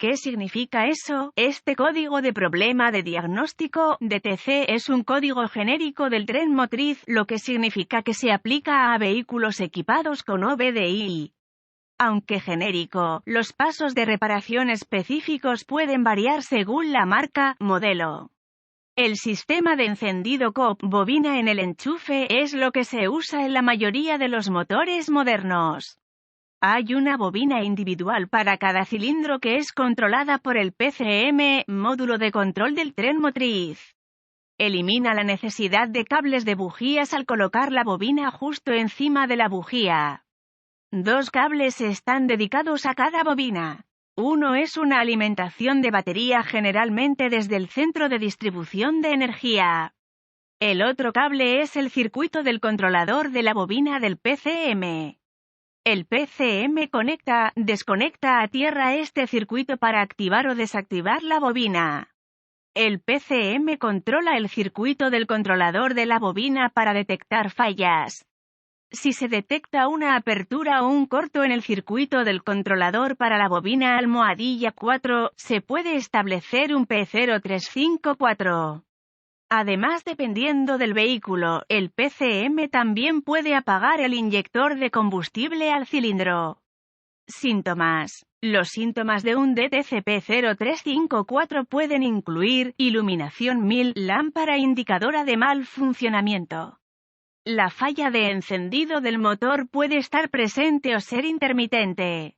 ¿Qué significa eso? Este código de problema de diagnóstico, DTC, es un código genérico del tren motriz, lo que significa que se aplica a vehículos equipados con OBDI. Aunque genérico, los pasos de reparación específicos pueden variar según la marca, modelo. El sistema de encendido COP, bobina en el enchufe, es lo que se usa en la mayoría de los motores modernos. Hay una bobina individual para cada cilindro que es controlada por el PCM, módulo de control del tren motriz. Elimina la necesidad de cables de bujías al colocar la bobina justo encima de la bujía. 2 cables están dedicados a cada bobina. Uno es una alimentación de batería generalmente desde el centro de distribución de energía. El otro cable es el circuito del controlador de la bobina del PCM. El PCM conecta, desconecta a tierra este circuito para activar o desactivar la bobina. El PCM controla el circuito del controlador de la bobina para detectar fallas. Si se detecta una apertura o un corto en el circuito del controlador para la bobina almohadilla 4, se puede establecer un P0354. Además, dependiendo del vehículo, el PCM también puede apagar el inyector de combustible al cilindro. Síntomas. Los síntomas de un DTC-P0354 pueden incluir iluminación 1000, lámpara indicadora de mal funcionamiento. La falla de encendido del motor puede estar presente o ser intermitente.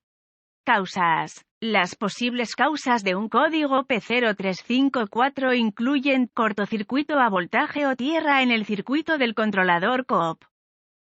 Causas. Las posibles causas de un código P0354 incluyen cortocircuito a voltaje o tierra en el circuito del controlador COP.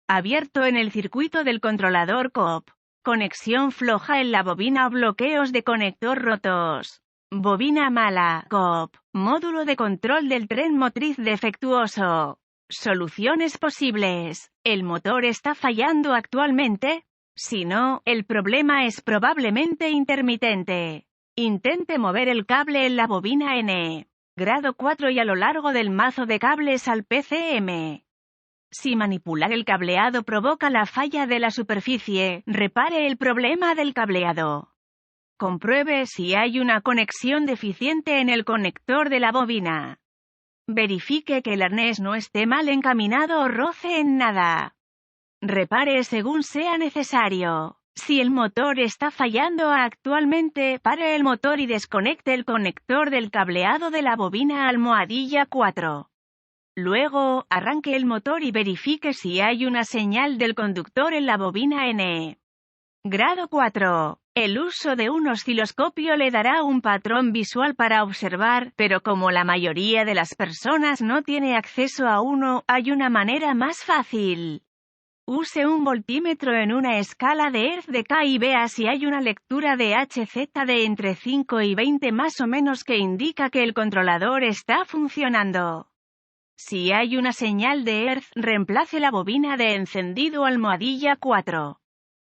Abierto en el circuito del controlador COP. Conexión floja en la bobina o bloqueos de conector rotos. Bobina mala, COP. Módulo de control del tren motriz defectuoso. Soluciones posibles. ¿El motor está fallando actualmente? Si no, el problema es probablemente intermitente. Intente mover el cable en la bobina N. Grado 4 y a lo largo del mazo de cables al PCM. Si manipular el cableado provoca la falla de la superficie, repare el problema del cableado. Compruebe si hay una conexión deficiente en el conector de la bobina. Verifique que el arnés no esté mal encaminado o roce en nada. Repare según sea necesario. Si el motor está fallando actualmente, pare el motor y desconecte el conector del cableado de la bobina almohadilla 4. Luego, arranque el motor y verifique si hay una señal del conductor en la bobina N. Grado 4. El uso de un osciloscopio le dará un patrón visual para observar, pero como la mayoría de las personas no tiene acceso a uno, hay una manera más fácil. Use un voltímetro en una escala de Hertz de K y vea si hay una lectura de Hz de entre 5 y 20 más o menos que indica que el controlador está funcionando. Si hay una señal de Hertz, reemplace la bobina de encendido almohadilla 4.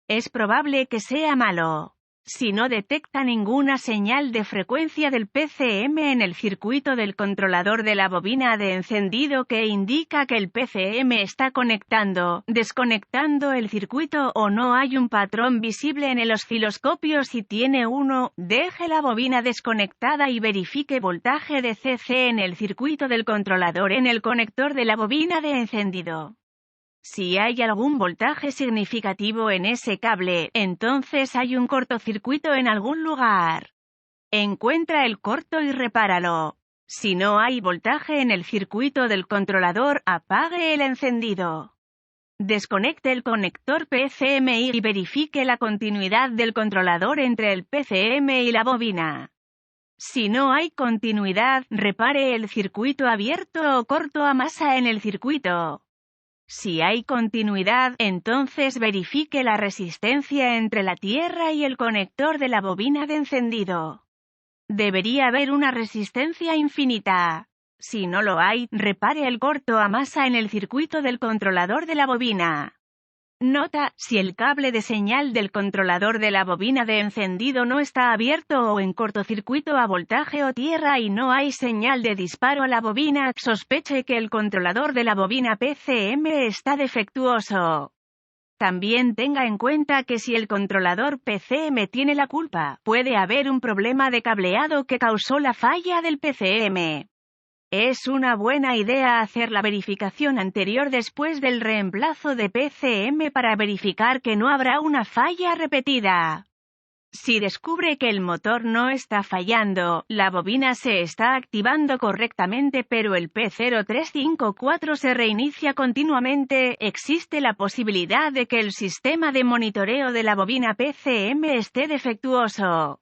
Es probable que sea malo. Si no detecta ninguna señal de frecuencia del PCM en el circuito del controlador de la bobina de encendido que indica que el PCM está conectando, desconectando el circuito o no hay un patrón visible en el osciloscopio si tiene uno, deje la bobina desconectada y verifique voltaje de CC en el circuito del controlador en el conector de la bobina de encendido. Si hay algún voltaje significativo en ese cable, entonces hay un cortocircuito en algún lugar. Encuentra el corto y repáralo. Si no hay voltaje en el circuito del controlador, apague el encendido. Desconecte el conector PCM y verifique la continuidad del controlador entre el PCM y la bobina. Si no hay continuidad, repare el circuito abierto o corto a masa en el circuito. Si hay continuidad, entonces verifique la resistencia entre la tierra y el conector de la bobina de encendido. Debería haber una resistencia infinita. Si no lo hay, repare el corto a masa en el circuito del controlador de la bobina. Nota: si el cable de señal del controlador de la bobina de encendido no está abierto o en cortocircuito a voltaje o tierra y no hay señal de disparo a la bobina, sospeche que el controlador de la bobina PCM está defectuoso. También tenga en cuenta que si el controlador PCM tiene la culpa, puede haber un problema de cableado que causó la falla del PCM. Es una buena idea hacer la verificación anterior después del reemplazo de PCM para verificar que no habrá una falla repetida. Si descubre que el motor no está fallando, la bobina se está activando correctamente pero el P0354 se reinicia continuamente, existe la posibilidad de que el sistema de monitoreo de la bobina PCM esté defectuoso.